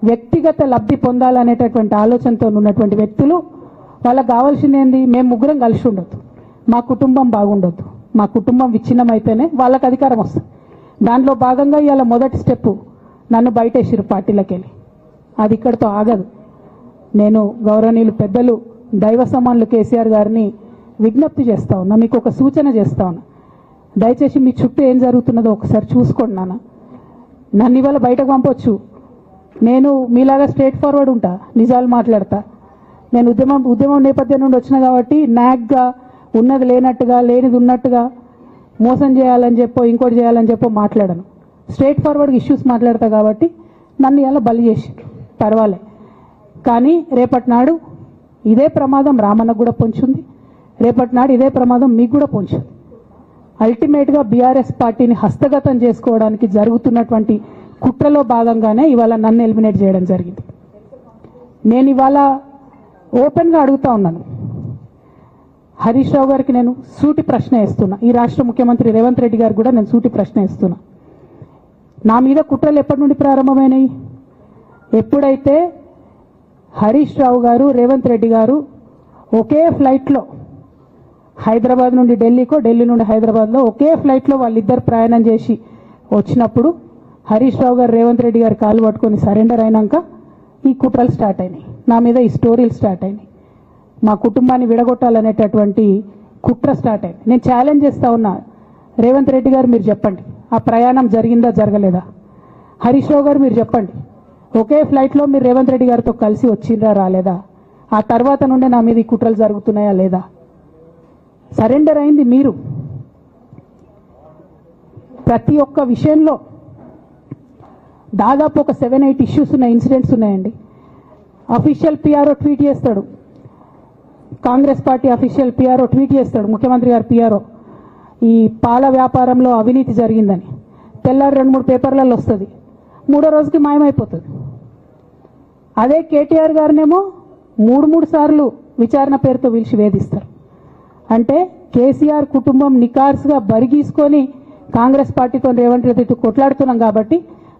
వ్యక్తిగత లబ్ధి పొందాలనేటటువంటి ఆలోచనతో ఉన్నటువంటి వ్యక్తులు వాళ్ళకి కావాల్సింది ఏంది? మేము ముగ్గురం కలిసి ఉండొద్దు, మా కుటుంబం బాగుండొద్దు, మా కుటుంబం విచ్ఛిన్నమైతేనే వాళ్ళకి అధికారం వస్తుంది. దాంట్లో భాగంగా ఇవాళ మొదటి స్టెప్ నన్ను బయటేసిరు పార్టీలోకి వెళ్ళి. అది ఇక్కడితో ఆగదు. నేను గౌరవనీయులు పెద్దలు దైవ సమానులు కేసీఆర్ గారిని విజ్ఞప్తి చేస్తా ఉన్నా, మీకు ఒక సూచన చేస్తా ఉన్నా. దయచేసి మీ చుట్టూ ఏం జరుగుతున్నదో ఒకసారి చూసుకోండి నాన్న. నన్ను ఇవాళ బయటకు పంపొచ్చు, నేను మీలాగా స్ట్రేట్ ఫార్వర్డ్ ఉంటా, నిజాలు మాట్లాడతా. నేను ఉద్యమం నేపథ్యం నుండి వచ్చిన కాబట్టి నాగ్గా ఉన్నది లేనట్టుగా లేనిది ఉన్నట్టుగా మోసం చేయాలని చెప్పో ఇంకోటి చేయాలని చెప్పో మాట్లాడను. స్ట్రేట్ ఫార్వర్డ్గా ఇష్యూస్ మాట్లాడతా కాబట్టి నన్ను ఇలా బలి చేసి పర్వాలే. కానీ రేపటి నాడు ఇదే ప్రమాదం రామన్నకు కూడా పొంచుంది, రేపటి నాడు ఇదే ప్రమాదం మీకు కూడా పొంచుంది. అల్టిమేట్గా బీఆర్ఎస్ పార్టీని హస్తగతం చేసుకోవడానికి జరుగుతున్నటువంటి కుట్రలో భాగంగానే ఇవాళ నన్ను ఎలిమినేట్ చేయడం జరిగింది. నేను ఇవాళ ఓపెన్గా అడుగుతా ఉన్నాను, హరీష్ రావు గారికి నేను సూటి ప్రశ్న వేస్తున్నా, ఈ రాష్ట్ర ముఖ్యమంత్రి రేవంత్ రెడ్డి గారికి కూడా నేను సూటి ప్రశ్న వేస్తున్నా. నా మీద కుట్రలు ఎప్పటి నుండి ప్రారంభమైనాయి? ఎప్పుడైతే హరీష్ రావు గారు రేవంత్ రెడ్డి గారు ఒకే ఫ్లైట్లో హైదరాబాద్ నుండి ఢిల్లీకో, ఢిల్లీ నుండి హైదరాబాద్లో ఒకే ఫ్లైట్లో వాళ్ళిద్దరు ప్రయాణం చేసి వచ్చినప్పుడు హరీష్ రావు గారు రేవంత్ రెడ్డి గారు కాలు పట్టుకొని సరెండర్ అయినాక ఈ కుట్రలు స్టార్ట్ అయినాయి, నా మీద ఈ స్టోరీలు స్టార్ట్ అయినాయి, మా కుటుంబాన్ని విడగొట్టాలనేటటువంటి కుట్ర స్టార్ట్ అయింది. నేను ఛాలెంజ్ చేస్తా ఉన్నా, రేవంత్ రెడ్డి గారు మీరు చెప్పండి, ఆ ప్రయాణం జరిగిందా జరగలేదా? హరీష్ రావు గారు మీరు చెప్పండి, ఒకే ఫ్లైట్లో మీరు రేవంత్ రెడ్డి గారితో కలిసి వచ్చిండ్రా రాలేదా? ఆ తర్వాత నుండే నా మీద ఈ కుట్రలు జరుగుతున్నాయా లేదా? సరెండర్ అయింది మీరు. ప్రతి ఒక్క విషయంలో దాదాపు ఒక 7-8 ఇష్యూస్ ఉన్నాయి, ఇన్సిడెంట్స్ ఉన్నాయండి. అఫీషియల్ పిఆర్ఓ ట్వీట్ చేస్తాడు, Congress party official PRO tweet చేస్తాడు, ముఖ్యమంత్రి గారు పిఆర్ఓ, ఈ పాల వ్యాపారంలో అవినీతి జరిగిందని. తెల్లారి 2-3 పేపర్లలో వస్తుంది, 3వ రోజుకి మాయమైపోతుంది. అదే కేటీఆర్ గారినేమో 3 సార్లు విచారణ పేరుతో పిలిచి వేధిస్తారు. అంటే కేసీఆర్ కుటుంబం నికార్స్గా బరిగీసుకొని కాంగ్రెస్ పార్టీతో రేవంత్ రెడ్డితో కొట్లాడుతున్నాం కాబట్టి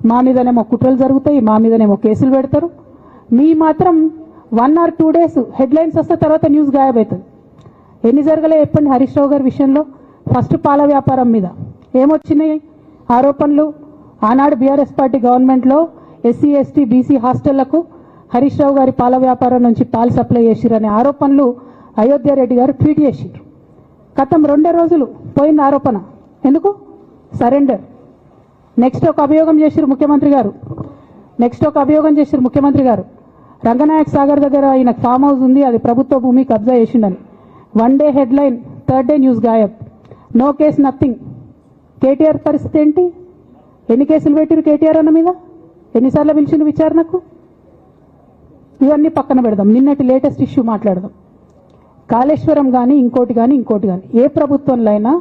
మా మీదనేమో కుట్రలు జరుగుతాయి, మా మీదనేమో కేసులు పెడతారు. మీ మాత్రం 1 or 2 days హెడ్లైన్స్ వస్తే తర్వాత న్యూస్ గాయబవుతుంది. ఎన్ని జరగలే చెప్పండి హరీష్ రావు గారి విషయంలో? ఫస్ట్ పాల వ్యాపారం మీద ఏమొచ్చినాయి ఆరోపణలు? ఆనాడు బీఆర్ఎస్ పార్టీ గవర్నమెంట్లో SC ST BC హాస్టళ్లకు Harish Rao గారి పాల వ్యాపారం నుంచి పాలు సప్లై చేసిరనే ఆరోపణలు అయోధ్య రెడ్డి గారు ట్వీట్ చేసిరు. గతం 2 రోజులు పోయిన ఆరోపణ, ఎందుకు? సరెండర్. నెక్స్ట్ ఒక అభియోగం చేసిరు ముఖ్యమంత్రి గారు, రంగనాయక్ సాగర్ దగ్గర ఆయన ఫామ్ హౌస్ ఉంది, అది ప్రభుత్వ భూమి, కబ్జా చేసిండని. 1 day headline, 3rd day news గాయబ్, నో కేస్ నథింగ్. కేటీఆర్ పరిస్థితి ఏంటి? ఎన్ని కేసులు పెట్టిరు కేటీఆర్ అన్న మీద? ఎన్నిసార్లు పిలిచిండు విచారణకు? ఇవన్నీ పక్కన పెడదాం, నిన్నటి లేటెస్ట్ ఇష్యూ మాట్లాడదాం. కాళేశ్వరం కానీ ఇంకోటి కానీ ఏ ప్రభుత్వంలో అయినా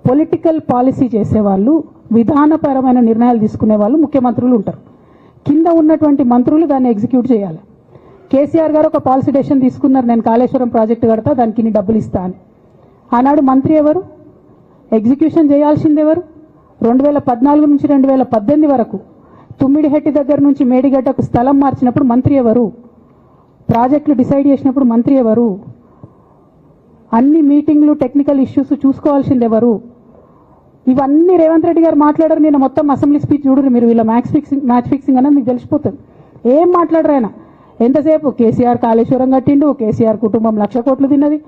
పొలిటికల్ పాలసీ చేసేవాళ్ళు, విధానపరమైన నిర్ణయాలు తీసుకునే వాళ్ళు ముఖ్యమంత్రులు ఉంటారు. కింద ఉన్నటువంటి మంత్రులు దాన్ని ఎగ్జిక్యూట్ చేయాలి. కేసీఆర్ గారు ఒక పాలసీ డెసిషన్ తీసుకున్నారు, నేను కాళేశ్వరం ప్రాజెక్టు కడతా, దానికి ఇన్ని డబ్బులు ఇస్తా అని. ఆనాడు మంత్రి ఎవరు? ఎగ్జిక్యూషన్ చేయాల్సింది ఎవరు? 2014 నుంచి 2018 వరకు తుమ్మిడిహెట్టి దగ్గర నుంచి మేడిగడ్డకు స్థలం మార్చినప్పుడు మంత్రి ఎవరు? ప్రాజెక్టులు డిసైడ్ చేసినప్పుడు మంత్రి ఎవరు? అన్ని మీటింగ్లు టెక్నికల్ ఇష్యూస్ చూసుకోవాల్సింది ఎవరు? ఇవన్నీ రేవంత్ రెడ్డి గారు మాట్లాడారు. నేను మొత్తం అసెంబ్లీ స్పీచ్ చూడరు మీరు, వీళ్ళ మ్యాచ్ ఫిక్సింగ్ అనేది మీకు తెలిసిపోతుంది. ఏం మాట్లాడరు ఆయన. ఎంతసేపు కేసీఆర్ కాళేశ్వరం కట్టిండు, కేసీఆర్ కుటుంబం 1,00,000 కోట్లు తిన్నది.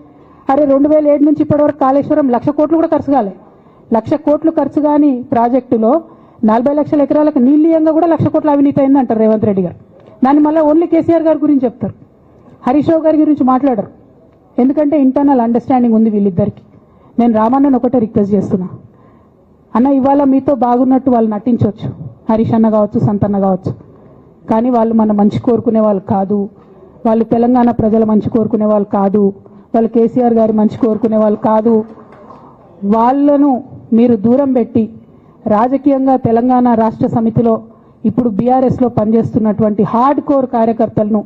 అరే 2007 నుంచి ఇప్పటివరకు కాళేశ్వరం 1,00,000 కోట్లు కూడా ఖర్చు కాలే. 1,00,000 కోట్లు ఖర్చు కాని ప్రాజెక్టులో 40 లక్షల ఎకరాలకు నీళ్ళీయంగా కూడా 1,00,000 కోట్ల అవినీతి అయింది అంటారు రేవంత్ రెడ్డి గారు. దాన్ని మళ్ళీ ఓన్లీ కేసీఆర్ గారి గురించి చెప్తారు, హరీష్ రావు గారి గురించి మాట్లాడరు. ఎందుకంటే ఇంటర్నల్ అండర్స్టాండింగ్ ఉంది వీళ్ళిద్దరికి. నేను రామన్నను ఒకటే రిక్వెస్ట్ చేస్తున్నా, అన్న ఇవాళ మీతో బాగున్నట్టు వాళ్ళు నటించవచ్చు, హరీష్ అన్న కావచ్చు, సంతన్న కావచ్చు, కానీ వాళ్ళు మన మంచి కోరుకునే వాళ్ళు కాదు, వాళ్ళు తెలంగాణ ప్రజల మంచి కోరుకునే వాళ్ళు కాదు, వాళ్ళు కేసీఆర్ గారి మంచి కోరుకునే వాళ్ళు కాదు. వాళ్ళను మీరు దూరం పెట్టి రాజకీయంగా తెలంగాణ రాష్ట్ర సమితిలో ఇప్పుడు బీఆర్ఎస్లో పనిచేస్తున్నటువంటి హార్డ్ కోర్ కార్యకర్తలను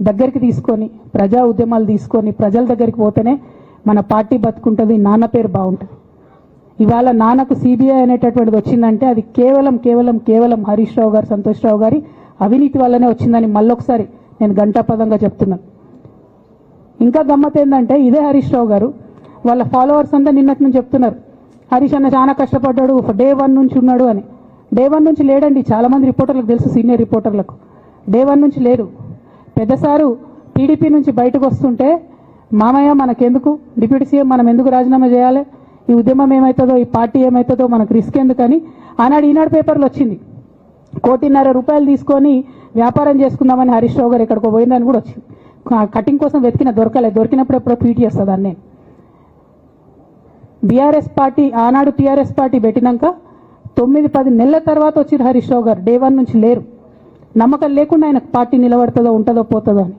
దగ్గరికి తీసుకొని ప్రజా ఉద్యమాలు తీసుకొని ప్రజల దగ్గరికి పోతేనే మన పార్టీ బతుకుంటుంది, నాన్న పేరు బాగుంటుంది. ఇవాళ నాన్నకు సిబిఐ అనేటటువంటిది వచ్చిందంటే అది కేవలం హరీష్ రావు గారు, సంతోష్ రావు గారి అవినీతి వల్లనే వచ్చిందని మళ్ళొకసారి నేను ఘంటాపదంగా చెప్తున్నాను. ఇంకా గమ్మత్ ఏంటంటే ఇదే హరీష్ రావు గారు వాళ్ళ ఫాలోవర్స్ అంతా నిన్నటి నుంచి చెప్తున్నారు హరీష్ అన్న చాలా కష్టపడ్డాడు, డే 1 నుంచి ఉన్నాడు అని. డే 1 నుంచి లేడండి. చాలామంది రిపోర్టర్లకు తెలుసు, సీనియర్ రిపోర్టర్లకు డే 1 నుంచి లేరు. పెద్దసారు టీడీపీ నుంచి బయటకు వస్తుంటే మామయ్య మనకెందుకు, డిప్యూటీ సీఎం మనం ఎందుకు రాజీనామా చేయాలి, ఈ ఉద్యమం ఏమవుతుందో, ఈ పార్టీ ఏమవుతుందో మనకు రిస్క్ ఎందుకని ఆనాడు ఈనాడు పేపర్లో వచ్చింది. 1.5 కోటి తీసుకొని వ్యాపారం చేసుకుందామని హరీష్ రావు గారు ఎక్కడికో పోయిందని కూడా వచ్చింది. కటింగ్ కోసం వెతికిన దొరికినప్పుడు ఎప్పుడో ట్వీట్ చేస్తుంది నేను. బీఆర్ఎస్ పార్టీ ఆనాడు టీఆర్ఎస్ పార్టీ పెట్టినాక 9-10 నెలల తర్వాత వచ్చిన హరీష్ రావు గారు డే 1 నుంచి లేరు. నమ్మకం లేకుండా ఆయన పార్టీ నిలబడుతుందో ఉంటుందో పోతుందో అని.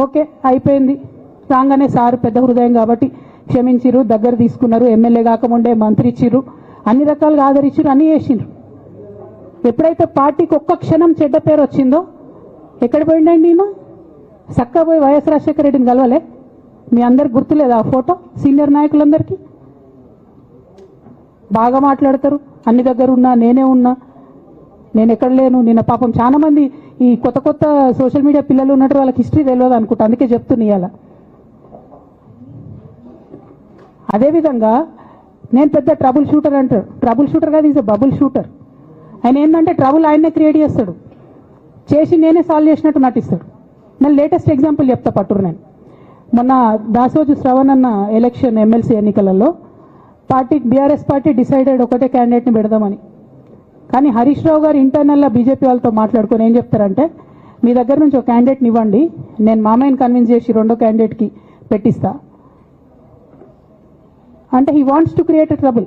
ఓకే అయిపోయింది. రాగానే సారు పెద్ద హృదయం కాబట్టి క్షమించిరు, దగ్గర తీసుకున్నారు, ఎమ్మెల్యే కాకముందే మంత్రి ఇచ్చిర్రు, అన్ని రకాలుగా ఆదరించారు, అన్ని చేసిండ్రు. ఎప్పుడైతే పార్టీకి ఒక్క క్షణం చెడ్డ పేరు వచ్చిందో ఎక్కడ పోయిండండి నేను చక్కా పోయి వైఎస్ రాజశేఖర రెడ్డిని కలవలే. మీ అందరికి గుర్తులేదు ఆ ఫోటో? సీనియర్ నాయకులందరికీ బాగా మాట్లాడతారు, అన్ని దగ్గర ఉన్నా, నేనే ఉన్నా, నేను ఎక్కడ లేను. నిన్న పాపం చాలా మంది ఈ కొత్త సోషల్ మీడియా పిల్లలు ఉన్నట్టు వాళ్ళకి హిస్టరీ తెలియదు అనుకుంటా, అందుకే చెప్తున్నా ఇవాళ. అదేవిధంగా నేను పెద్ద ట్రబుల్ షూటర్ అంటారు. ట్రబుల్ షూటర్ కాదు, ఈజ్ ఎ బబుల్ షూటర్. ఆయన ఏంటంటే ట్రబుల్ ఆయన్నే క్రియేట్ చేస్తాడు, చేసి నేనే సాల్వ్ చేసినట్టు నటిస్తాడు. నేను లేటెస్ట్ ఎగ్జాంపుల్ చెప్తా పట్టురు. నేను మొన్న దాసోజు శ్రవణ్ అన్న ఎలక్షన్ ఎమ్మెల్సీ ఎన్నికలలో బీఆర్ఎస్ పార్టీ డిసైడెడ్ ఒకటే క్యాండిడేట్ని పెడదామని. కానీ హరీష్ రావు గారు ఇంటర్నల్గా బీజేపీ వాళ్ళతో మాట్లాడుకొని ఏం చెప్తారంటే, మీ దగ్గర నుంచి ఒక క్యాండిడేట్ని ఇవ్వండి, నేను మామయ్యని కన్విన్స్ చేసి రెండో క్యాండిడేట్కి పెట్టిస్తా అంటే he wants to create a trouble.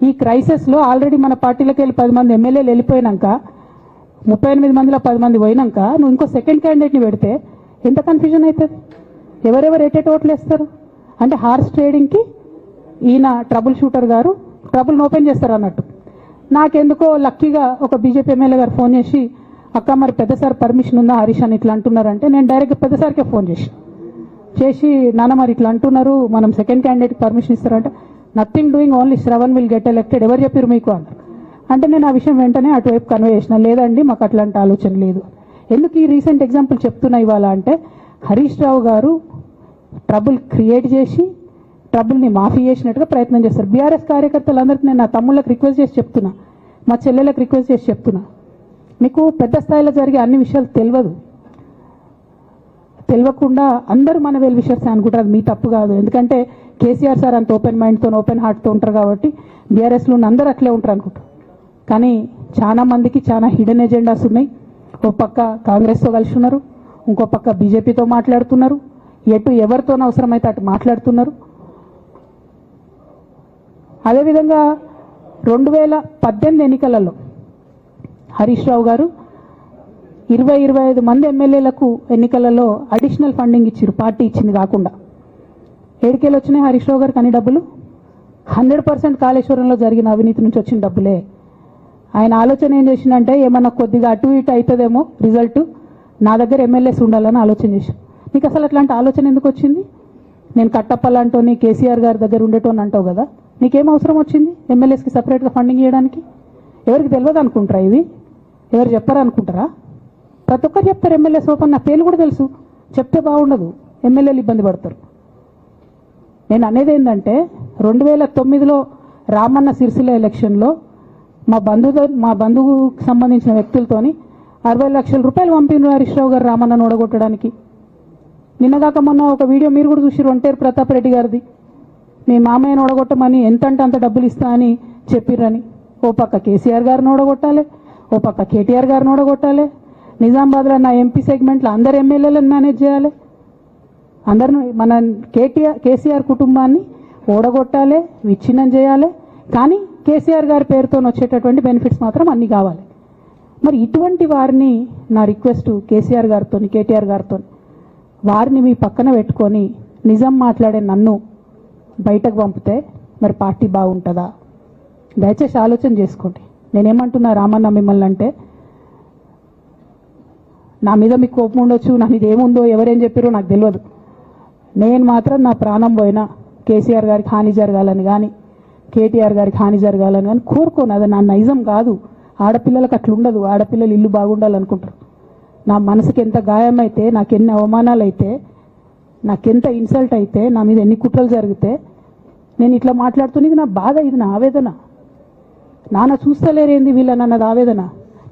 ఈ క్రైసిస్లో ఆల్రెడీ మన పార్టీలోకి వెళ్ళి 10 మంది ఎమ్మెల్యేలు వెళ్ళిపోయినాక, 38 మందిలో 10 మంది పోయినాక నువ్వు ఇంకో సెకండ్ క్యాండిడేట్ని పెడితే ఎంత కన్ఫ్యూజన్ అవుతుంది? ఎవరెవరు ఎటెట్ ఓట్లు వేస్తారు? అంటే హార్స్ ట్రేడింగ్కి ఈయన ట్రబుల్ షూటర్ గారు ట్రబుల్ని ఓపెన్ చేస్తారు అన్నట్టు. నాకెందుకో లక్కీగా ఒక బీజేపీ ఎమ్మెల్యే గారు ఫోన్ చేసి, అక్క మరి పెద్దసారి పర్మిషన్ ఉందా హరీష్ అని ఇట్లా అంటున్నారంటే, నేను డైరెక్ట్గా పెద్దసారికే ఫోన్ చేసి నాన్న మరి ఇట్లా అంటున్నారు, మనం సెకండ్ క్యాండిడేట్కి పర్మిషన్ ఇస్తారంటే, nothing doing, only Shravan will get elected, ఎవరు చెప్పారు మీకు అన్నారు. అంటే నేను ఆ విషయం వెంటనే అటువైపు కన్వే చేసిన, లేదండి మాకు అట్లాంటి ఆలోచన లేదు. ఎందుకు ఈ రీసెంట్ ఎగ్జాంపుల్ చెప్తున్నా ఇవాళ అంటే, హరీష్ రావు గారు ట్రబుల్ క్రియేట్ చేసి ట్రబుల్ని మాఫీ చేసినట్టుగా ప్రయత్నం చేస్తారు. బీఆర్ఎస్ కార్యకర్తలందరికీ నేను నా తమ్ముళ్ళకి రిక్వెస్ట్ చేసి చెప్తున్నా, మా చెల్లెలకు రిక్వెస్ట్ చేసి చెప్తున్నా, మీకు పెద్ద స్థాయిలో జరిగే అన్ని విషయాలు తెలియకుండా అందరూ మన వెల్ విషయర్స్ అనుకుంటారు. అది మీ తప్పు కాదు, ఎందుకంటే కేసీఆర్ సార్ అంత ఓపెన్ మైండ్తో ఓపెన్ హార్ట్తో ఉంటారు కాబట్టి బీఆర్ఎస్లో ఉన్న అందరూ అట్లే ఉంటారు అనుకుంటారు. కానీ చాలా మందికి చాలా హిడెన్ ఎజెండాస్ ఉన్నాయి. ఓ పక్క కాంగ్రెస్తో కలిసి ఉన్నారు, ఇంకో పక్క బీజేపీతో మాట్లాడుతున్నారు, ఎవరితో అవసరమైతే అటు మాట్లాడుతున్నారు. అదేవిధంగా 2018 ఎన్నికలలో హరీష్ రావు గారు 20-25 మంది ఎమ్మెల్యేలకు ఎన్నికలలో అడిషనల్ ఫండింగ్ ఇచ్చారు, పార్టీ ఇచ్చింది కాకుండా. ఏడికేలు వచ్చినాయి హరీష్ రావు గారికి అన్ని డబ్బులు? 100% కాళేశ్వరంలో జరిగిన అవినీతి నుంచి వచ్చిన డబ్బులే. ఆయన ఆలోచన ఏం చేసిందంటే, ఏమన్నా కొద్దిగా అటు ఇటు అవుతుందేమో రిజల్ట్, నా దగ్గర ఎమ్మెల్యేస్ ఉండాలని ఆలోచన చేశాను. నీకు అసలు అట్లాంటి ఆలోచన ఎందుకు వచ్చింది? నేను కట్టప్పలాంటోని కేసీఆర్ గారి దగ్గర ఉండేటోని అంటావు కదా, నీకేం అవసరం వచ్చింది ఎమ్మెల్యేస్కి సపరేట్గా ఫండింగ్ చేయడానికి? ఎవరికి తెలియదు అనుకుంటారా? ఇది ఎవరు చెప్పారు అనుకుంటారా? ప్రతి ఒక్కరు చెప్తారు ఎమ్మెల్యేస్ ఓపెన్, నా పేర్లు కూడా తెలుసు, చెప్తే బాగుండదు, ఎమ్మెల్యేలు ఇబ్బంది పడతారు. నేను అనేది ఏంటంటే, 2009లో రామన్న సిరిసిల్ల ఎలక్షన్లో మా బంధువుకు సంబంధించిన వ్యక్తులతోని 60 లక్షల రూపాయలు పంపినారు హరీష్ రావు గారు రామన్నను ఓడగొట్టడానికి. నిన్నగాక మొన్న ఒక వీడియో మీరు కూడా చూసి, ఒంటేరు ప్రతాప్ రెడ్డి గారిది, మీ మామయ్యను ఓడగొట్టమని ఎంతంటే అంత డబ్బులు ఇస్తా అని చెప్పిర్రని. ఓ పక్క కేసీఆర్ గారిని ఓడగొట్టాలి, ఓ పక్క కేటీఆర్ గారిని ఓడగొట్టాలి, నిజామాబాద్లో నా ఎంపీ సెగ్మెంట్లో అందరు ఎమ్మెల్యేలను మేనేజ్ చేయాలి, అందరిని మన కేసీఆర్ కుటుంబాన్ని ఓడగొట్టాలి, విచ్ఛిన్నం చేయాలి. కానీ కేసీఆర్ గారి పేరుతో వచ్చేటటువంటి బెనిఫిట్స్ మాత్రం అన్నీ కావాలి. మరి ఇటువంటి వారిని నా రిక్వెస్ట్ కేసీఆర్ గారితో, కేటీఆర్ గారితో, వారిని మీ పక్కన పెట్టుకొని నిజం మాట్లాడే నన్ను బయటకు పంపితే మరి పార్టీ బాగుంటుందా? దయచేసి ఆలోచన చేసుకోండి. నేనేమంటున్నా రామన్న మిమ్మల్ని అంటే, నా మీద మీకు కోపం ఉండొచ్చు, నా మీద ఏముందో ఎవరేం చెప్పారో నాకు తెలియదు. నేను మాత్రం నా ప్రాణం పోయినా కేసీఆర్ గారికి హాని జరగాలని కానీ, కేటీఆర్ గారికి హాని జరగాలని కానీ కోరుకోను. అది నా నైజం కాదు, ఆడపిల్లలకు అట్లా ఉండదు. ఆడపిల్లలు ఇల్లు బాగుండాలనుకుంటారు. నా మనసుకి ఎంత గాయమైతే, నాకెన్ని అవమానాలు అయితే, నాకెంత ఇన్సల్ట్ అయితే, నా మీద ఎన్ని కుట్రలు జరిగితే నేను ఇట్లా మాట్లాడుతున్నా. ఇది నా బాధ, ఇది నా ఆవేదన. నాన్న చూస్తలేరేంది వీళ్ళనన్నది ఆవేదన,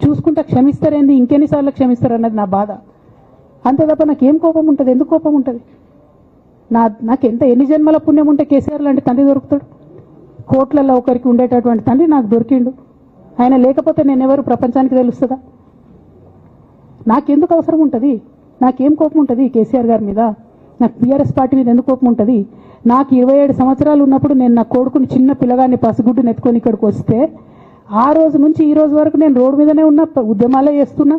చూసుకుంటా క్షమిస్తారేంది ఇంకెన్నిసార్లు క్షమిస్తారు అన్నది నా బాధ. అంతే తప్ప నాకేం కోపం ఉంటుంది? ఎందుకు కోపం ఉంటుంది? నాకెంత ఎన్ని జన్మల పుణ్యం ఉంటే కేసీఆర్ లాంటి తండ్రి దొరుకుతాడు? కోట్లలో ఒకరికి ఉండేటటువంటి తండ్రి నాకు దొరికిండు. ఆయన లేకపోతే నేనెవరు ప్రపంచానికి తెలుస్తుందా? నాకెందుకు అవసరం ఉంటుంది? నాకేం కోపం ఉంటుంది కేసీఆర్ గారి మీద? నాకు బీఆర్ఎస్ పార్టీ మీద ఎందుకు కోపం ఉంటుంది? నాకు 27 సంవత్సరాలు ఉన్నప్పుడు నేను నా కొడుకుని చిన్న పిల్లగాన్ని పసిగుడ్డుని ఎత్తుకొని ఇక్కడికి వస్తే ఆ రోజు నుంచి ఈ రోజు వరకు నేను రోడ్డు మీదనే ఉన్నా, ఉద్యమాలే చేస్తున్నా,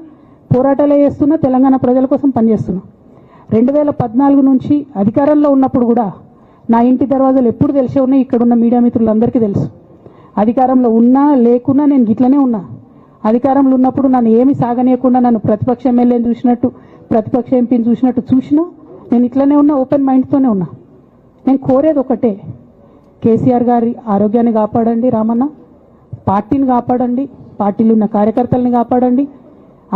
పోరాటాలే చేస్తున్నా, తెలంగాణ ప్రజల కోసం పనిచేస్తున్నా. 2014 నుంచి అధికారంలో ఉన్నప్పుడు కూడా నా ఇంటి దర్వాజాలు ఎప్పుడు తెలిసే ఉన్నాయి. ఇక్కడున్న మీడియా మిత్రులందరికీ తెలుసు. అధికారంలో ఉన్నా లేకున్నా నేను గిట్లనే ఉన్నా. అధికారంలో ఉన్నప్పుడు నన్ను ఏమి సాగనీయకుండా నన్ను ప్రతిపక్ష ఎమ్మెల్యేని చూసినట్టు, ప్రతిపక్ష ఎంపీని చూసినట్టు చూసినా నేను ఇట్లనే ఉన్నా, ఓపెన్ మైండ్తోనే ఉన్నా. నేను కోరేది ఒకటే, కేసీఆర్ గారి ఆరోగ్యాన్ని కాపాడండి రామన్న, పార్టీని కాపాడండి, పార్టీలో ఉన్న కార్యకర్తల్ని కాపాడండి,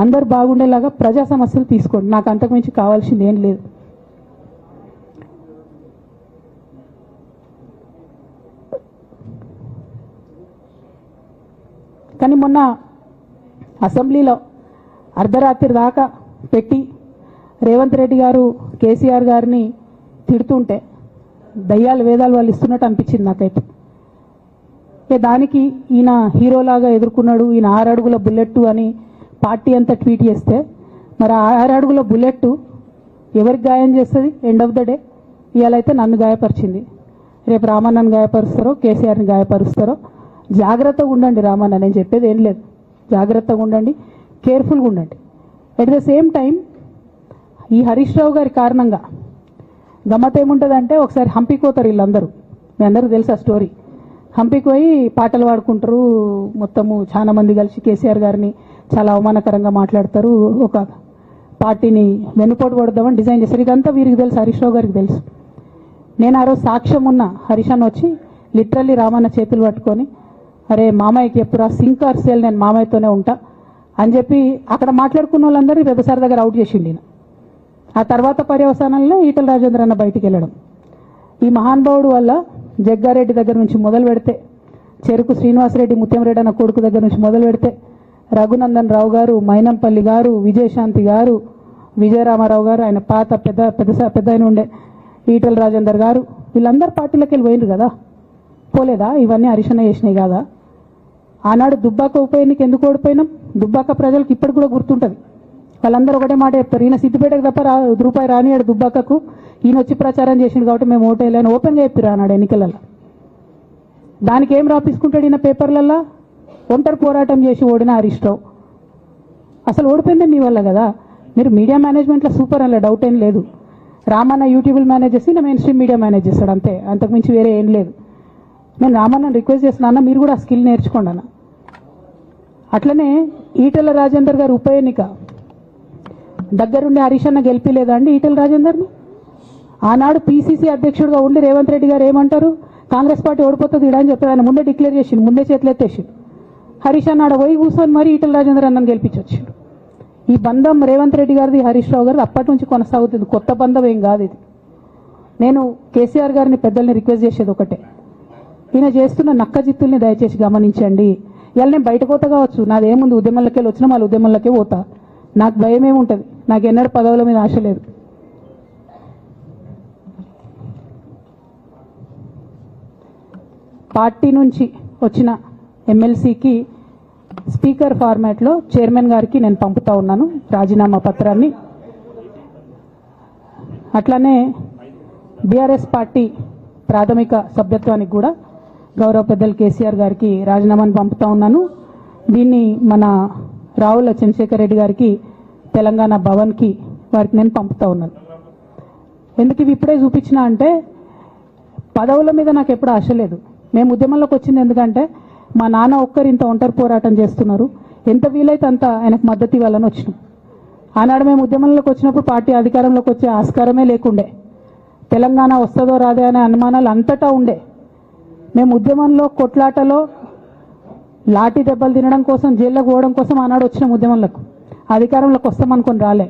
అందరు బాగుండేలాగా ప్రజా సమస్యలు తీసుకోండి. నాకు అంతకుమించి కావాల్సింది ఏం లేదు. కానీ మొన్న అసెంబ్లీలో అర్ధరాత్రి దాకా పెట్టి రేవంత్ రెడ్డి గారు కేసీఆర్ గారిని తిడుతుంటే దయ్యాలు వేదాలు వాళ్ళు ఇస్తున్నట్టు అనిపించింది నాకైతే. దానికి ఈయన హీరోలాగా ఎదుర్కొన్నాడు, ఈయన 6 అడుగుల బుల్లెట్ అని పార్టీ అంతా ట్వీట్ చేస్తే, మరి 6 అడుగుల బుల్లెట్ ఎవరికి గాయం చేస్తుంది? ఎండ్ ఆఫ్ ద డే ఇవాళ అయితే నన్ను గాయపరిచింది, రేపు రామన్నను గాయపరుస్తారో కేసీఆర్ని గాయపరుస్తారో. జాగ్రత్తగా ఉండండి రామన్న, నేను చెప్పేది ఏం లేదు. జాగ్రత్తగా ఉండండి, కేర్ఫుల్గా ఉండండి. ఎట్ ద సేమ్ టైం ఈ హరీష్ రావు గారి కారణంగా గమ్మత్ ఏముంటుందంటే, ఒకసారి హంపీకి పోతారు వీళ్ళందరూ, మీ అందరూ తెలుసు ఆ స్టోరీ. హంపీకి పోయి పాటలు పాడుకుంటారు, మొత్తము చాలా మంది కలిసి కేసీఆర్ గారిని చాలా అవమానకరంగా మాట్లాడతారు, ఒక పార్టీని వెన్నుపోటు పడదామని డిజైన్ చేశారు. ఇదంతా వీరికి తెలుసు, హరీష్ రావు గారికి తెలుసు. నేను ఆ రోజు సాక్ష్యం ఉన్న హరీష్ అన్న వచ్చి లిటరల్లీ రామన్న చేతులు పట్టుకొని, అరే మామయ్యకి ఎప్పుడా సింక్ ఆర్ సేల్, నేను మామయ్యతోనే ఉంటా అని చెప్పి అక్కడ మాట్లాడుకున్న వాళ్ళందరూ పెద్దసారి దగ్గర అవుట్ చేసిండి. ఆ తర్వాత పర్యవసానంలో ఈటల రాజేంద్ర అన్న బయటికి వెళ్ళడం. ఈ మహానుభావుడు వల్ల జగ్గారెడ్డి దగ్గర నుంచి మొదలు పెడితే, చెరుకు శ్రీనివాసరెడ్డి ముత్యంరెడ్డి అన్న కొడుకు దగ్గర నుంచి మొదలు పెడితే, రఘునందన్ రావు గారు, మైనంపల్లి గారు, విజయశాంతి గారు, విజయరామారావు గారు, ఆయన పాత పెద్ద ఆయన ఉండే ఈటల రాజేందర్ గారు, వీళ్ళందరూ పార్టీలోకి వెళ్ళి పోయినారు కదా. పోలేదా? ఇవన్నీ హరీషన్న చేసినాయి కాదా? ఆనాడు దుబ్బాక ఉప ఎన్నిక ఎందుకు ఓడిపోయినాం? దుబ్బాక ప్రజలకు ఇప్పటికి కూడా గుర్తుంటుంది. వాళ్ళందరూ ఒకటే మాట చెప్తారు, ఈయన సిద్దిపేటకు తప్ప రూపాయి రానియాడు దుబ్బాకకు, ఈయన వచ్చి ప్రచారం చేసిండు కాబట్టి మేము ఓటేయాలని ఓపెన్గా చెప్పారు ఆనాడు ఎన్నికలలో. దానికి ఏం రాపించుకుంటాడు ఈయన పేపర్లల్లో? ఒంటరి పోరాటం చేసి ఓడిన హరీష్ రావు. అసలు ఓడిపోయిందే మీ వల్ల కదా. మీరు మీడియా మేనేజ్మెంట్లో సూపర్, అలా డౌట్ ఏం లేదు. రామన్న యూట్యూబ్లు మేనేజ్ చేసి ఈయన మెయిన్ స్ట్రీమ్ మీడియా మేనేజ్ చేస్తాడు, అంతే, అంతకుమించి వేరే ఏం లేదు. నేను రామన్నని రిక్వెస్ట్ చేస్తున్నా, అన్న మీరు కూడా ఆ స్కిల్ నేర్చుకోండి అన్న. అట్లనే ఈటల రాజేందర్ గారు ఉప ఎన్నిక దగ్గరుండి హరీష్ అన్న గెలిపిలేదా అండి ఈటల రాజేందర్ని? ఆనాడు పీసీసీ అధ్యక్షుడిగా ఉండి రేవంత్ రెడ్డి గారు ఏమంటారు, కాంగ్రెస్ పార్టీ ఓడిపోతుంది ఇడా అని చెప్పారు. ఆయన ముందే డిక్లేర్ చేసిండు, ముందే చేతులు ఎత్తేసిండు. హరీష్ అన్న ఆడ పోయి కూర్చొని మరి ఈటల రాజేందర్ అన్నని గెలిపించొచ్చిండు. ఈ బంధం రేవంత్ రెడ్డి గారిది హరీష్ రావు గారిది అప్పటి నుంచి కొనసాగుతుంది, కొత్త బంధం ఏం కాదు ఇది. నేను కేసీఆర్ గారిని పెద్దల్ని రిక్వెస్ట్ చేసేది ఒకటే, ఈయన చేస్తున్న నక్క జిత్తుల్ని దయచేసి గమనించండి. ఇవాళ నేను బయట పోతా కావచ్చు, నాదేముంది, ఉద్యమంలోకి వెళ్ళి వచ్చినా వాళ్ళ ఉద్యమంలోకే పోతా, నాకు భయం ఏముంటుంది, నాకు ఎన్నడూ పదవుల మీద ఆశ లేదు. పార్టీ నుంచి వచ్చిన ఎమ్మెల్సీకి స్పీకర్ ఫార్మాట్లో చైర్మన్ గారికి నేను పంపుతా ఉన్నాను రాజీనామా పత్రాన్ని. అట్లానే బీఆర్ఎస్ పార్టీ ప్రాథమిక సభ్యత్వానికి కూడా గౌరవ పెద్దలు కేసీఆర్ గారికి రాజీనామాను పంపుతా ఉన్నాను. దీన్ని మన రావుల చంద్రశేఖర్ రెడ్డి గారికి తెలంగాణ భవన్కి వారికి నేను పంపుతా ఉన్నాను. ఎందుకు ఇవి ఇప్పుడే చూపించిన అంటే, పదవుల మీద నాకు ఎప్పుడు ఆశ లేదు. మేము ఉద్యమంలోకి వచ్చింది ఎందుకంటే మా నాన్న ఒక్కరు ఇంత ఒంటరి పోరాటం చేస్తున్నారు, ఎంత వీలైతే అంత ఆయనకు మద్దతు ఇవ్వాలని వచ్చినాం. ఆనాడు మేము ఉద్యమంలోకి వచ్చినప్పుడు పార్టీ అధికారంలోకి వచ్చే ఆస్కారమే లేకుండే, తెలంగాణ వస్తుందో రాదే అనే అనుమానాలు అంతటా ఉండే. మేము ఉద్యమంలో కొట్లాటలో లాఠీ దెబ్బలు తినడం కోసం జైల్లోకి పోవడం కోసం ఆనాడు వచ్చిన ఉద్యమంలకు అధికారంలోకి వస్తామనుకొని రాలే.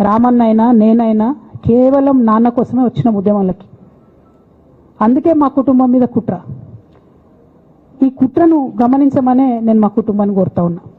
రామన్నైనా నేనైనా కేవలం నాన్న కోసమే వచ్చిన ఉద్యమాలకి. అందుకే మా కుటుంబం మీద కుట్ర. ఈ కుట్రను గమనించమనే నేను మా కుటుంబాన్ని కోరుతా ఉన్నా.